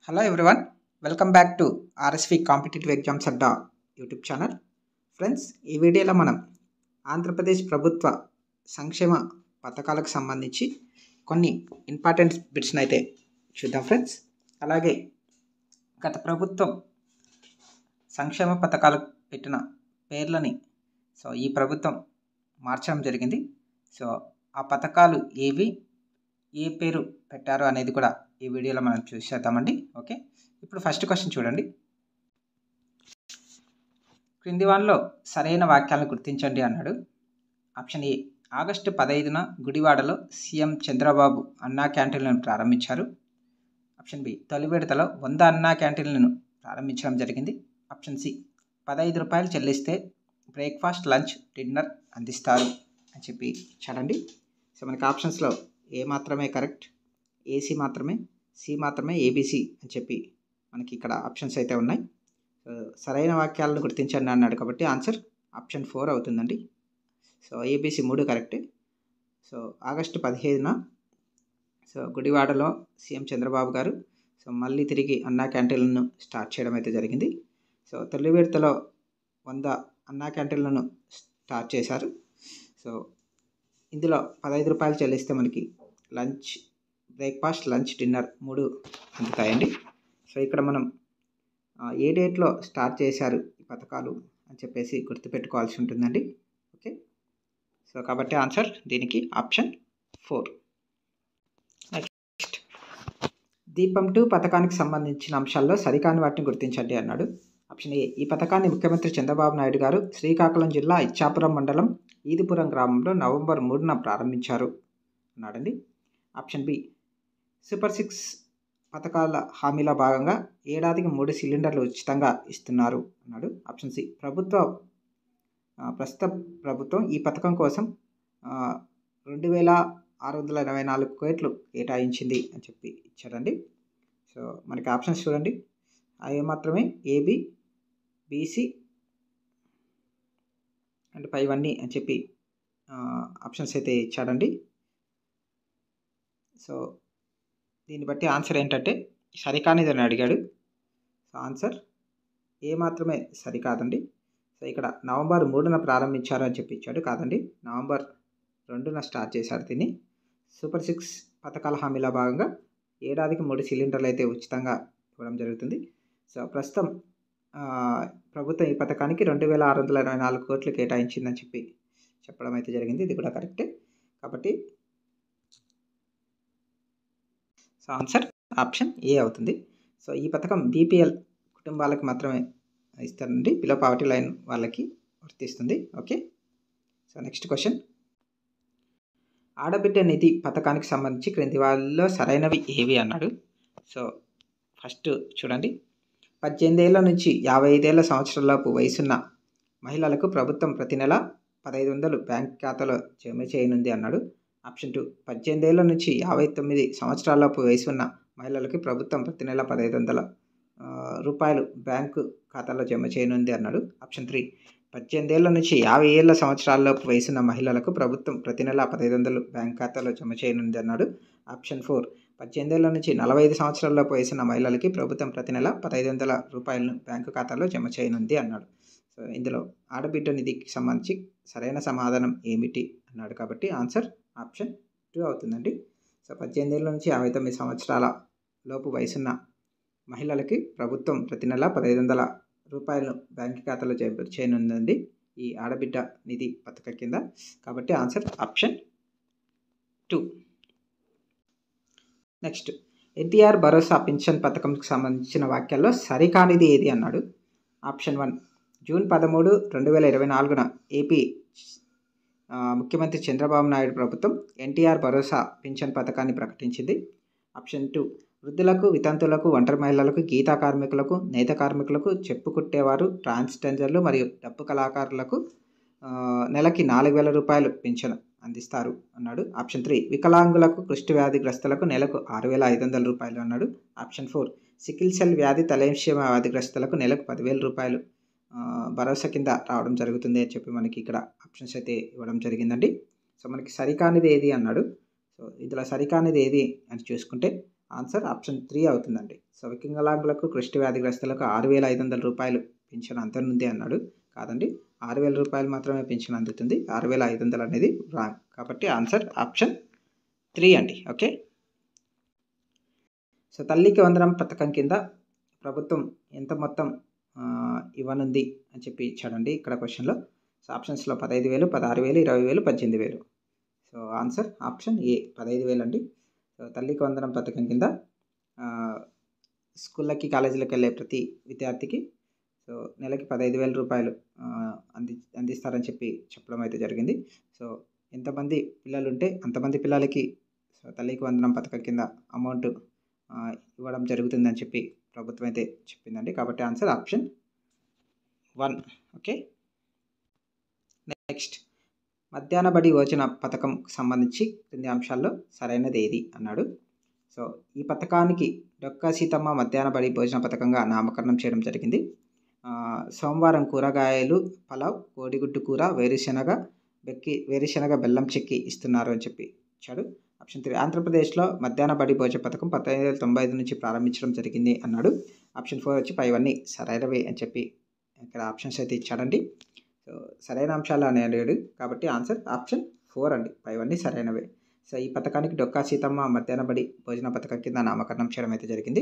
Hello everyone, welcome back to RSV competitive exams Adda YouTube channel. Friends, ఈ వీడియోలో మనం ఆంధ్రప్రదేశ్ ప్రభుత్వ సంక్షేమ పథకాలకు సంబంధించి కొన్ని ఇంపార్టెంట్ బిట్స్ని అయితే చూద్దాం ఫ్రెండ్స్. అలాగే గత ప్రభుత్వం సంక్షేమ పథకాలకు పెట్టిన పేర్లని ఈ ప్రభుత్వం మార్చడం జరిగింది. ఆ పథకాలు ఏవి, ఏ పేరు పెట్టారు అనేది కూడా ఈ వీడియోలో మనం చూసేద్దామండి. ఓకే, ఇప్పుడు ఫస్ట్ క్వశ్చన్ చూడండి. క్రింది వానిలో సరైన వాక్యాలను గుర్తించండి అన్నాడు. ఆప్షన్ ఏ, ఆగస్టు 15న గుడివాడలో సీఎం చంద్రబాబు అన్నా క్యాంటీన్లను ప్రారంభించారు. ఆప్షన్ బి, తొలి విడతలో 100 అన్నా క్యాంటీన్లను ప్రారంభించడం జరిగింది. ఆప్షన్ సి, 15 రూపాయలు చెల్లిస్తే బ్రేక్ఫాస్ట్, లంచ్, డిన్నర్ అందిస్తారు అని చెప్పి ఇచ్చాడండి. మనకి ఆప్షన్స్లో ఏ మాత్రమే కరెక్ట్, ఏసీ మాత్రమే, సి మాత్రమే, ఏబిసి అని చెప్పి మనకి ఇక్కడ ఆప్షన్స్ అయితే ఉన్నాయి. సరైన వాక్యాలను గుర్తించండి అన్నాడు కాబట్టి ఆన్సర్ ఆప్షన్ 4 అవుతుందండి. ఏబిసి 3 కరెక్టే. ఆగస్టు 15న గుడివాడలో సీఎం చంద్రబాబు గారు మళ్ళీ తిరిగి అన్నా క్యాంటీన్లను స్టార్ట్ చేయడం అయితే జరిగింది. తొలి విడతలో 100 అన్నా క్యాంటీన్లను స్టార్ట్ చేశారు. ఇందులో 15 రూపాయలు చెల్లిస్తే మనకి లంచ్, బ్రేక్ఫాస్ట్, లంచ్, డిన్నర్ 3 అందుతాయండి. ఇక్కడ మనం ఏ డేట్లో స్టార్ట్ చేశారు ఈ పథకాలు అని చెప్పేసి గుర్తుపెట్టుకోవాల్సి ఉంటుందండి. ఓకే, కాబట్టి ఆన్సర్ దీనికి ఆప్షన్ 4. నెక్స్ట్, దీపం 2 పథకానికి సంబంధించిన అంశాల్లో సరికాని వాటిని గుర్తించండి అన్నాడు. ఆప్షన్ ఏ, ఈ పథకాన్ని ముఖ్యమంత్రి చంద్రబాబు నాయుడు గారు శ్రీకాకుళం జిల్లా ఇచ్చాపురం మండలం ఈదుపురం గ్రామంలో నవంబర్ 3న ప్రారంభించారు అన్నాడండి. ఆప్షన్ బి, సూపర్ 6 పథకాల హామీలో భాగంగా ఏడాదికి 3 సిలిండర్లు ఉచితంగా ఇస్తున్నారు అన్నాడు. ఆప్షన్ సి, ప్రస్తుత ప్రభుత్వం ఈ పథకం కోసం 2,684 కోట్లు కేటాయించింది అని చెప్పి ఇచ్చారండి. మనకి ఆప్షన్స్ చూడండి, అవి మాత్రమే ఏబి, బీసీ అండ్ పైవన్నీ అని చెప్పి ఆప్షన్స్ అయితే ఇచ్చాడండి. దీన్ని బట్టి ఆన్సర్ ఏంటంటే సరికానిది అని అడిగాడు. ఆన్సర్ ఏ మాత్రమే సరికాదండి. ఇక్కడ నవంబర్ 3న ప్రారంభించారు అని చెప్పి ఇచ్చాడు, కాదండి. నవంబర్ 2న స్టార్ట్ చేశారు దీన్ని. సూపర్ 6 పథకాల హామీలో భాగంగా ఏడాదికి 3 సిలిండర్లు అయితే ఉచితంగా ఇవ్వడం జరుగుతుంది. ప్రస్తుతం ప్రభుత్వం ఈ పథకానికి 2,624 కోట్లు కేటాయించిందని చెప్పి చెప్పడం అయితే జరిగింది. ఇది కూడా కరెక్టే. కాబట్టి ఆన్సర్ ఆప్షన్ ఏ అవుతుంది. ఈ పథకం బీపీఎల్ కుటుంబాలకు మాత్రమే ఇస్తారండి, బిలో పావర్టీ లైన్ వాళ్ళకి వర్తిస్తుంది. ఓకే, నెక్స్ట్ క్వశ్చన్, ఆడబిడ్డ నిధి పథకానికి సంబంధించి క్రింది వాళ్ళలో సరైనవి ఏవి అన్నాడు. ఫస్ట్ చూడండి, 18 ఏళ్ల నుంచి 55 సంవత్సరాలలోపు వయసున్న మహిళలకు ప్రభుత్వం ప్రతి నెల 1,500 బ్యాంక్ ఖాతాలో జమ చేయనుంది అన్నాడు. ఆప్షన్ 2, 18 ఏళ్ల నుంచి 59 సంవత్సరాలలోపు వయసు ఉన్న మహిళలకి ప్రభుత్వం ప్రతి నెల 1,500 రూపాయలు బ్యాంకు ఖాతాలో జమ చేయనుంది అన్నాడు. ఆప్షన్ 3, 18 ఏళ్ల నుంచి 50 సంవత్సరాలలోపు వయసున్న మహిళలకు ప్రభుత్వం ప్రతి నెల 1,500 బ్యాంక్ ఖాతాలో జమ చేయనుంది అన్నాడు. ఆప్షన్ 4, 18 ఏళ్ల నుంచి 45 సంవత్సరాలలోపు వయసున్న మహిళలకి ప్రభుత్వం ప్రతి నెల 1,500 రూపాయలను బ్యాంకు ఖాతాలో జమ చేయనుంది అన్నాడు. ఇందులో ఆడబిడ్డ నిధికి సంబంధించి సరైన సమాధానం ఏమిటి అన్నాడు కాబట్టి ఆన్సర్ ఆప్షన్ 2 అవుతుందండి. 18 ఏళ్ల నుంచి 59 సంవత్సరాల లోపు వయసున్న మహిళలకి ప్రభుత్వం ప్రతి నెల 1,500 రూపాయలను బ్యాంక్ ఖాతాలో జమ చేయనుందండి ఈ ఆడబిడ్డ నిధి పథకం కింద. కాబట్టి ఆన్సర్ ఆప్షన్ 2. నెక్స్ట్, ఎన్టీఆర్ భరోసా పింఛన్ పథకంకి సంబంధించిన వాక్యాల్లో సరికానిది ఏది అన్నాడు. ఆప్షన్ 1, జూన్ 13, 2024న ఏపీ ముఖ్యమంత్రి చంద్రబాబు నాయుడు ప్రభుత్వం ఎన్టీఆర్ భరోసా పింఛన్ పథకాన్ని ప్రకటించింది. ఆప్షన్ 2, వృద్ధులకు, వితంతులకు, ఒంటరి మహిళలకు, గీతా కార్మికులకు, నేత కార్మికులకు, చెప్పు కుట్టేవారు, ట్రాన్స్జెండర్లు మరియు డప్పు కళాకారులకు నెలకి 4,000 రూపాయలు పింఛన్ అందిస్తారు అన్నాడు. ఆప్షన్ 3, వికలాంగులకు, కుష్టి వ్యాధిగ్రస్తులకు నెలకు 6,500 రూపాయలు అన్నాడు. ఆప్షన్ 4, సికిల్ సెల్ వ్యాధి, తలైంషియా వ్యాధిగ్రస్తులకు నెలకు 10,000 రూపాయలు భరోసా కింద రావడం జరుగుతుంది అని చెప్పి మనకి ఇక్కడ ఆప్షన్స్ అయితే ఇవ్వడం జరిగిందండి. మనకి సరికానిది ఏది అన్నాడు. ఇందులో సరికానిది ఏది అని చూసుకుంటే ఆన్సర్ ఆప్షన్ 3 అవుతుందండి. సో వికలాంగులకు, కుష్టి వ్యాధిగ్రస్తులకు 6,500 రూపాయలు పింఛను అందనుంది అన్నాడు. కాదండి, 6,000 రూపాయలు మాత్రమే పింఛను అందుతుంది. 6,500 అనేది రాంగ్. కాబట్టి ఆన్సర్ ఆప్షన్ 3 అండి. ఓకే. సో తల్లికి వందనం పథకం కింద ప్రభుత్వం ఎంత మొత్తం ఇవ్వనుంది అని చెప్పి ఇచ్చాడండి ఇక్కడ క్వశ్చన్లో. సో ఆప్షన్స్లో 15,000, 16,000, 20,000, 18,000. సో ఆన్సర్ ఆప్షన్ ఏ 15,000 అండి. సో తల్లికి వందనం పథకం కింద స్కూళ్ళకి, కాలేజీలకు వెళ్ళే ప్రతి విద్యార్థికి సో నెలకి 15,000 రూపాయలు అందిస్తారని చెప్పి చెప్పడం అయితే జరిగింది. సో ఎంతమంది పిల్లలు ఉంటే అంతమంది పిల్లలకి సో తల్లికి వందనం పథకం కింద అమౌంట్ ఇవ్వడం జరుగుతుందని చెప్పి ప్రభుత్వం అయితే చెప్పిందండి. కాబట్టి ఆన్సర్ ఆప్షన్ 1. ఓకే. నెక్స్ట్, మధ్యాహ్న బడి భోజన పథకం సంబంధించి క్రింది అంశాల్లో సరైనది ఏది అన్నాడు. సో ఈ పథకానికి డొక్కా సీతమ్మ మధ్యాహ్న బడి భోజన పథకంగా నామకరణం చేయడం జరిగింది. సోమవారం కూరగాయలు, పలావ్, కోడిగుడ్డు కూర, వేరుశనగ బెల్లం చెక్కి ఇస్తున్నారు అని చెప్పి ఇచ్చాడు. ఆప్షన్ 3, ఆంధ్రప్రదేశ్లో మధ్యాహ్న బడి భోజన పథకం 1995 నుంచి ప్రారంభించడం జరిగింది అన్నాడు. ఆప్షన్ 4 వచ్చి పైవన్నీ సరైనవే అని చెప్పి ఇక్కడ ఆప్షన్స్ అయితే ఇచ్చాడండి. సో సరైన అంశాలు అని అడిగాడు. కాబట్టి ఆన్సర్ ఆప్షన్ 4 అండి, పైవన్నీ సరైనవే. సో ఈ పథకానికి డొక్కా సీతమ్మ మధ్యాహ్న బడి భోజన పథకం కింద నామకరణం చేయడం అయితే జరిగింది.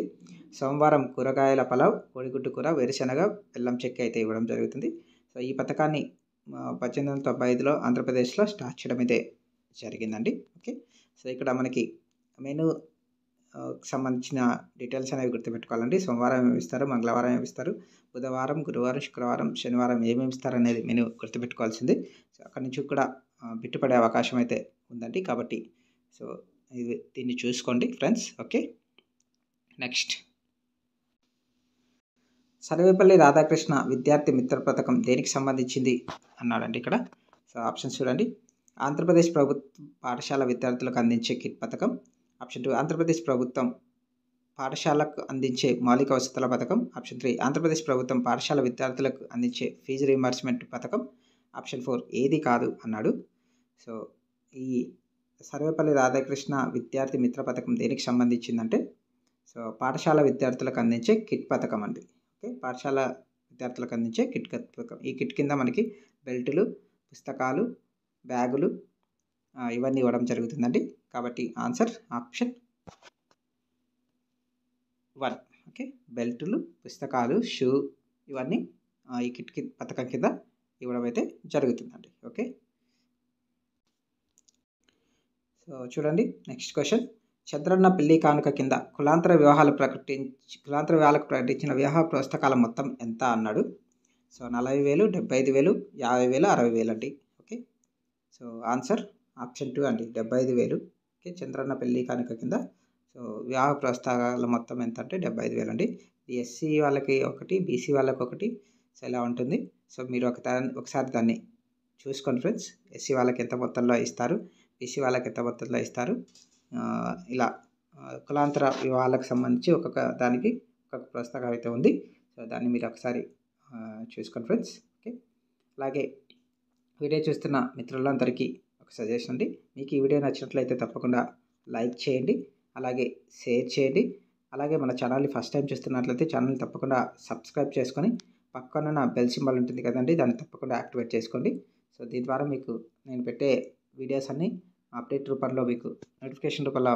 సోమవారం కూరగాయల పలావ్, కోడిగుడ్డు కూర, వేరుశనగ బెల్లం చెక్కి అయితే ఇవ్వడం జరుగుతుంది. సో ఈ పథకాన్ని 1895లో ఆంధ్రప్రదేశ్లో స్టార్ట్ చేయడం అయితే జరిగిందండి. ఓకే. సో ఇక్కడ మనకి మెనూ సంబంధించిన డీటెయిల్స్ అనేవి గుర్తుపెట్టుకోవాలండి. సోమవారం ఏమి ఇస్తారు, మంగళవారం ఏమి ఇస్తారు, బుధవారం, గురువారం, శుక్రవారం, శనివారం ఏమేమి ఇస్తారు అనేది మెనూ గుర్తుపెట్టుకోవాల్సింది. సో అక్కడి నుంచి కూడా బిట్టుపడే అవకాశం అయితే ఉందండి. కాబట్టి సో దీన్ని చూసుకోండి friends. Okay. Next, Sarvepalli Radhakrishna విద్యార్థి మిత్ర పథకం దేనికి సంబంధించింది అన్నాడండి ఇక్కడ. సో ఆప్షన్స్ చూడండి. ఆంధ్రప్రదేశ్ ప్రభుత్వ పాఠశాల విద్యార్థులకు అందించే కిట్ పథకం. ఆప్షన్ 2, ఆంధ్రప్రదేశ్ ప్రభుత్వం పాఠశాలకు అందించే మౌలిక వసతుల పథకం. ఆప్షన్ 3, ఆంధ్రప్రదేశ్ ప్రభుత్వం పాఠశాల విద్యార్థులకు అందించే ఫీజు రీయింబర్స్మెంట్ పథకం. ఆప్షన్ 4 ఏది కాదు అన్నాడు. సో ఈ సర్వేపల్లి రాధాకృష్ణ విద్యార్థి మిత్ర పథకం దేనికి సంబంధించిందంటే సో పాఠశాల విద్యార్థులకు అందించే కిట్ పథకం అండి. ఓకే. పాఠశాల విద్యార్థులకు అందించే కిట్ పథకం. ఈ కిట్ కింద మనకి బెల్టులు, పుస్తకాలు, బ్యాగులు ఇవన్నీ ఇవ్వడం జరుగుతుందండి. కాబట్టి ఆన్సర్ ఆప్షన్ 1. ఓకే. బెల్టులు, పుస్తకాలు, షూ ఇవన్నీ ఈ కిట్ పథకం కింద ఇవ్వడం అయితే జరుగుతుందండి. ఓకే. సో చూడండి నెక్స్ట్ క్వశ్చన్. చంద్రన్న పెళ్లి కానుక కింద కులాంతర వివాహాలకు ప్రకటించిన వివాహ పుస్తకాల మొత్తం ఎంత అన్నాడు. సో 40,000, 75,000, 50,000, 60,000 అండి. ఓకే. సో ఆన్సర్ ఆప్షన్ 2 అండి, 75,000. ఓకే. చంద్రన్న పెళ్లి కానుక కింద సో వివాహ పుస్తకాల మొత్తం ఎంత అంటే 75,000 అండి. ఇది ఎస్సీ వాళ్ళకి ఒకటి, బీసీ వాళ్ళకి ఒకటి, సో ఇలా ఉంటుంది. సో మీరు ఒకసారి దాన్ని చూసుకోండి ఫ్రెండ్స్. ఎస్సీ వాళ్ళకి ఎంత మొత్తంలో ఇస్తారు, బీసీ వాళ్ళకి ఎంత మొత్తంలో ఇస్తారు, ఇలా కులాంతర వివాహాలకు సంబంధించి ఒక్కొక్క దానికి ఒక్కొక్క పుస్తకం అయితే ఉంది. సో దాన్ని మీరు ఒకసారి చూసుకోండి ఫ్రెండ్స్. ఓకే. అలాగే వీడియో చూస్తున్న మిత్రులందరికీ ఒక సజెషన్ అండి. మీకు ఈ వీడియో నచ్చినట్లయితే తప్పకుండా లైక్ చేయండి, అలాగే షేర్ చేయండి. అలాగే మన ఛానల్ని ఫస్ట్ టైం చూస్తున్నట్లయితే ఛానల్ని తప్పకుండా సబ్స్క్రైబ్ చేసుకొని పక్కన బెల్ సింబల్ ఉంటుంది కదండి, దాన్ని తప్పకుండా యాక్టివేట్ చేసుకోండి. సో దీని ద్వారా మీకు నేను పెట్టే వీడియోస్ అన్నీ అప్డేట్ రూపంలో మీకు నోటిఫికేషన్ రూపంలో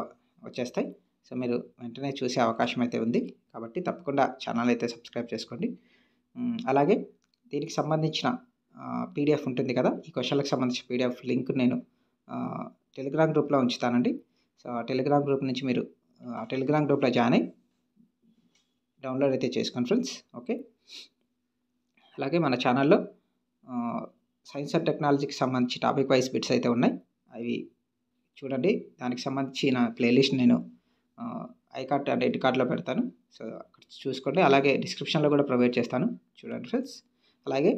వచ్చేస్తాయి. సో మీరు వెంటనే చూసే అవకాశం అయితే ఉంది. కాబట్టి తప్పకుండా ఛానల్ అయితే సబ్స్క్రైబ్ చేసుకోండి. అలాగే దీనికి సంబంధించిన పీడిఎఫ్ ఉంటుంది కదా, ఈ క్వశ్చన్లకు సంబంధించిన పీడిఎఫ్ లింక్ నేను టెలిగ్రామ్ గ్రూప్లో ఉంచుతానండి. సో ఆ టెలిగ్రామ్ గ్రూప్ నుంచి మీరు ఆ టెలిగ్రామ్ గ్రూప్లో జాయిన్ అయ్యి డౌన్లోడ్ అయితే చేసుకోండి ఫ్రెండ్స్. ఓకే. అలాగే మన ఛానల్లో సైన్స్ అండ్ టెక్నాలజీకి సంబంధించి టాపిక్ వైజ్ బిట్స్ అయితే ఉన్నాయి, అవి చూడండి. దానికి సంబంధించిన ప్లేలిస్ట్ నేను ఐకార్డ్ అండ్ ఎడ్ కార్డ్లో పెడతాను. సో అక్కడ చూసుకోండి. అలాగే డిస్క్రిప్షన్లో కూడా ప్రొవైడ్ చేస్తాను, చూడండి ఫ్రెండ్స్. అలాగే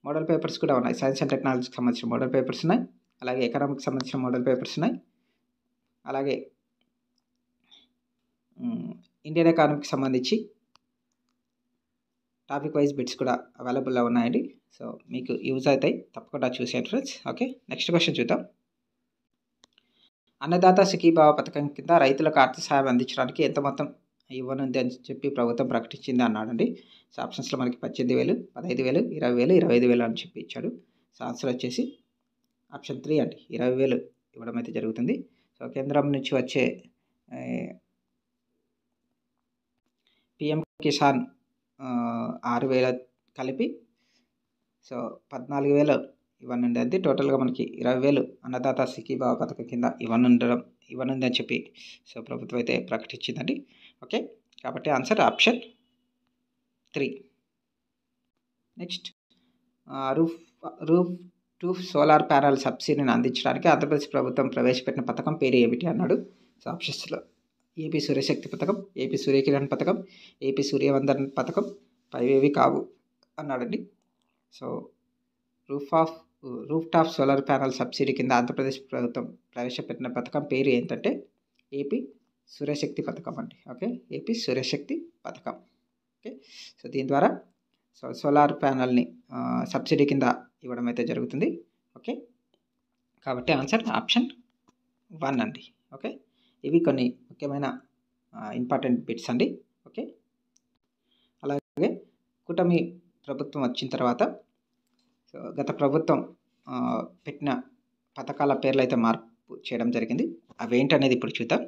మోడల్ పేపర్స్ కూడా ఉన్నాయి. సైన్స్ అండ్ టెక్నాలజీకి సంబంధించిన మోడల్ పేపర్స్ ఉన్నాయి, అలాగే ఎకనామిక్స్ సంబంధించిన మోడల్ పేపర్స్ ఉన్నాయి, అలాగే ఇండియన్ ఎకానమీకి సంబంధించి టాపిక్ వైజ్ బిట్స్ కూడా అవైలబుల్లో ఉన్నాయండి. సో మీకు యూజ్ అవుతాయి, తప్పకుండా చూసేయండి ఫ్రెండ్స్. ఓకే. నెక్స్ట్ క్వశ్చన్ చూద్దాం. అన్నదాత సుఖీభావ పథకం కింద రైతులకు ఆర్థిక సహాయం అందించడానికి ఎంత మొత్తం ఇవ్వనుంది అని చెప్పి ప్రభుత్వం ప్రకటించింది అన్నాడండి. సో ఆప్షన్స్లో మనకి 18,000, 15,000, 20,000, 25,000 అని చెప్పి ఇచ్చాడు. సో ఆన్సర్ వచ్చేసి ఆప్షన్ 3 అండి. 20,000 ఇవ్వడం అయితే జరుగుతుంది. సో కేంద్రం నుంచి వచ్చే పిఎం కిసాన్ 6,000 కలిపి సో 14,000 ఇవ్వనుంది. అది టోటల్గా మనకి 20,000 అన్నదాత సుఖీభావ పథకం కింద ఇవ్వనుంది అని చెప్పి సో ప్రభుత్వం అయితే ప్రకటించిందండి. ఓకే, కాబట్టి answer option 3. Next rooftop solar panel సబ్సిడీని అందించడానికి ఆంధ్రప్రదేశ్ ప్రభుత్వం ప్రవేశపెట్టిన పథకం పేరు ఏమిటి అన్నాడు. సో ఆప్షన్స్లో ఏపీ సూర్యశక్తి పథకం, ఏపీ సూర్యకిరణ్ పథకం, ఏపీ సూర్యవందన్ పథకం, పైవేవి కావు అన్నాడండి. So roof top solar panel subsidy కింద ఆంధ్రప్రదేశ్ ప్రభుత్వం ప్రవేశపెట్టిన పథకం పేరు ఏంటంటే ఏపీ సూర్యశక్తి పథకం అండి. ఓకే, ఏపీ సూర్యశక్తి పథకం. ఓకే, సో దీని ద్వారా సోలార్ ప్యానెల్ని సబ్సిడీ కింద ఇవ్వడం అయితే జరుగుతుంది. ఓకే, కాబట్టి ఆన్సర్ ఆప్షన్ 1 అండి. ఓకే, ఇవి కొన్ని ముఖ్యమైన ఇంపార్టెంట్ బిట్స్ అండి. ఓకే, అలాగే కూటమి ప్రభుత్వం వచ్చిన తర్వాత సో గత ప్రభుత్వం పెట్టిన పథకాల పేర్లు అయితే మార్పు చేయడం జరిగింది. అవి ఏంటనేది ఇప్పుడు చూద్దాం.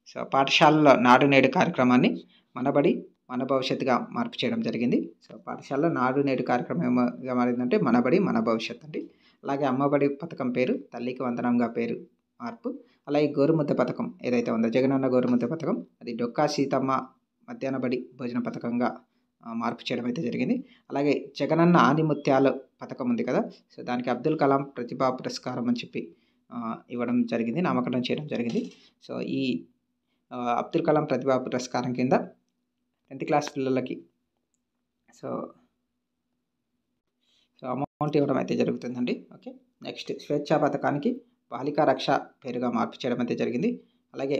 సో పాఠశాలలో నాడు నేడు కార్యక్రమాన్ని మనబడి మన భవిష్యత్తుగా మార్పు చేయడం జరిగింది. సో పాఠశాలలో నాడు నేడు కార్యక్రమం ఏమగా మారిందంటే మనబడి మన భవిష్యత్ అండి. అలాగే అమ్మబడి పథకం పేరు తల్లికి వందనంగా పేరు మార్పు. అలాగే గోరుముద్ద పథకం ఏదైతే ఉందో జగనన్న గోరుముద్ద పథకం అది డొక్కా సీతమ్మ మధ్యాహ్న బడి భోజన పథకంగా మార్పు చేయడం అయితే జరిగింది. అలాగే జగనన్న ఆనిముత్యాల పథకం ఉంది కదా, సో దానికి అబ్దుల్ కలాం ప్రతిభా పురస్కారం అని చెప్పి ఇవ్వడం జరిగింది, నామకరణం చేయడం జరిగింది. సో ఈ అబ్దుల్ కలాం ప్రతిభా పురస్కారం కింద 10th క్లాస్ పిల్లలకి సో అమౌంట్ ఇవ్వడం అయితే జరుగుతుందండి. ఓకే, నెక్స్ట్ స్వేచ్ఛా పథకానికి బాలికా రక్ష పేరుగా మార్పు చేయడం అయితే జరిగింది. అలాగే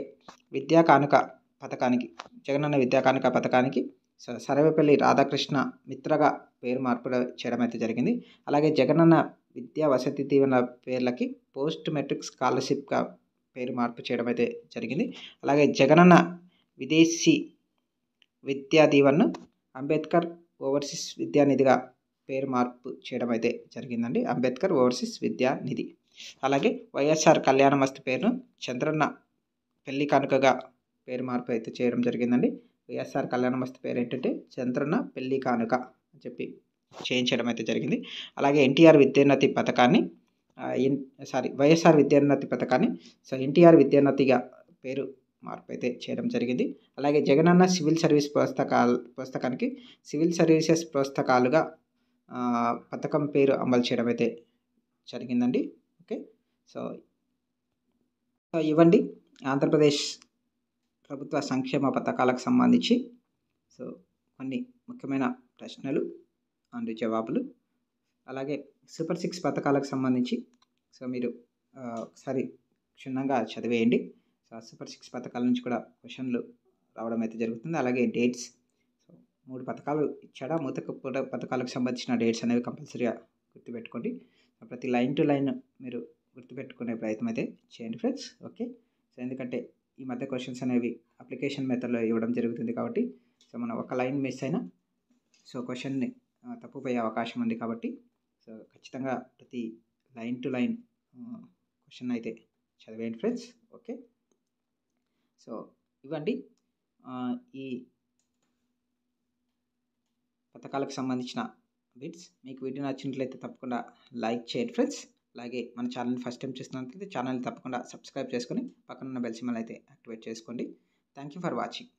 విద్యా కానుక పథకానికి జగనన్న విద్యా కానుక పథకానికి సో సర్వేపల్లి రాధాకృష్ణ మిత్రగా పేరు మార్పు చేయడం అయితే జరిగింది. అలాగే జగనన్న విద్యా వసతి దీవెన పేర్లకి పోస్ట్ మెట్రిక్ స్కాలర్షిప్గా పేరు మార్పు చేయడం అయితే జరిగింది. అలాగే జగనన్న విదేశీ విద్యా దీవెనను అంబేద్కర్ ఓవర్సీస్ విద్యానిధిగా పేరు మార్పు చేయడం అయితే జరిగిందండి. అంబేద్కర్ ఓవర్సీస్ విద్యానిధి. అలాగే వైఎస్ఆర్ కళ్యాణమస్తు పేరును చంద్రన్న పెళ్లి కానుకగా పేరు మార్పు అయితే చేయడం జరిగిందండి. వైఎస్ఆర్ కళ్యాణమస్తు పేరు ఏంటంటే చంద్రన్న పెళ్లి కానుక అని చెప్పి చేయించడం అయితే జరిగింది. అలాగే ఎన్టీఆర్ విద్యోన్నతి పథకాన్ని వైఎస్ఆర్ విద్యోన్నతి పథకాన్ని సో ఎన్టీఆర్ విద్యోన్నతిగా పేరు మార్పు అయితే చేయడం జరిగింది. అలాగే జగనన్న సివిల్ సర్వీస్ పుస్తకానికి సివిల్ సర్వీసెస్ పుస్తకాలుగా పథకం పేరు అమలు చేయడం అయితే జరిగిందండి. ఓకే, సో ఇవ్వండి ఆంధ్రప్రదేశ్ ప్రభుత్వ సంక్షేమ పథకాలకు సంబంధించి సో కొన్ని ముఖ్యమైన ప్రశ్నలు అండ్ జవాబులు. అలాగే సూపర్ 6 పథకాలకు సంబంధించి సో మీరు ఒకసారి క్షుణ్ణంగా చదివేయండి. సో సూపర్ 6 పథకాల నుంచి కూడా క్వశ్చన్లు రావడం అయితే జరుగుతుంది. అలాగే డేట్స్ సో 3 పథకాలు ఇచ్చాడా, పథకాలకు సంబంధించిన డేట్స్ అనేవి కంపల్సరీగా గుర్తుపెట్టుకోండి. ప్రతి లైన్ టు లైన్ మీరు గుర్తుపెట్టుకునే ప్రయత్నం అయితే చేయండి ఫ్రెండ్స్. ఓకే, సో ఎందుకంటే ఈ మధ్య క్వశ్చన్స్ అనేవి అప్లికేషన్ మెథడ్లో ఇవ్వడం జరుగుతుంది కాబట్టి సో మనం ఒక లైన్ మిస్ అయినా సో క్వశ్చన్ని తప్పుపోయే అవకాశం ఉంది కాబట్టి సో ఖచ్చితంగా ప్రతి లైన్ టు లైన్ క్వశ్చన్ అయితే చదివేయండి ఫ్రెండ్స్. ఓకే, సో ఇవ్వండి ఈ పథకాలకు సంబంధించిన బిట్స్. మీకు వీడియో నచ్చినట్లయితే తప్పకుండా లైక్ చేయండి ఫ్రెండ్స్. అలాగే మన ఛానల్ని ఫస్ట్ టైం చూస్తున్నట్లయితే ఛానల్ని తప్పకుండా సబ్స్క్రైబ్ చేసుకొని పక్కన ఉన్న బెల్ సింబల్ అయితే యాక్టివేట్ చేసుకోండి. Thank you for watching.